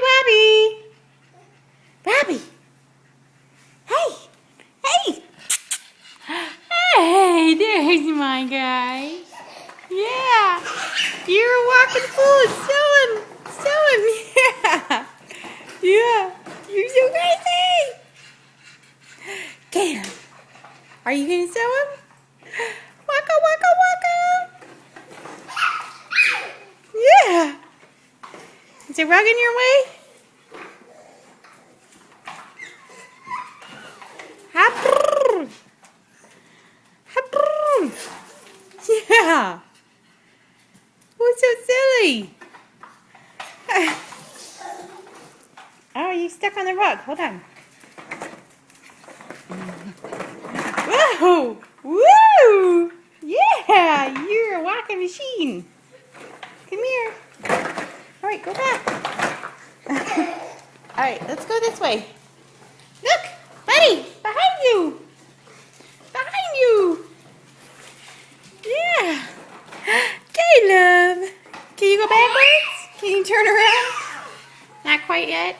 Bobby. Bobby. Hey. Hey. Hey, there's my guy. Yeah. You're walking food. Show him. Yeah. Yeah. You're so crazy. Gator. Are you going to show him? Waka, waka, waka. Yeah. Is a rug in your way? Hop. Hop. Yeah. Who's so silly? Oh, you stuck on the rug. Hold on. Whoa! Woo! Yeah! You're a walking machine. Come here. All right, go back. All right, let's go this way. Look, buddy, behind you. Behind you. Yeah. Caleb. Can you go backwards? Can you turn around? Not quite yet.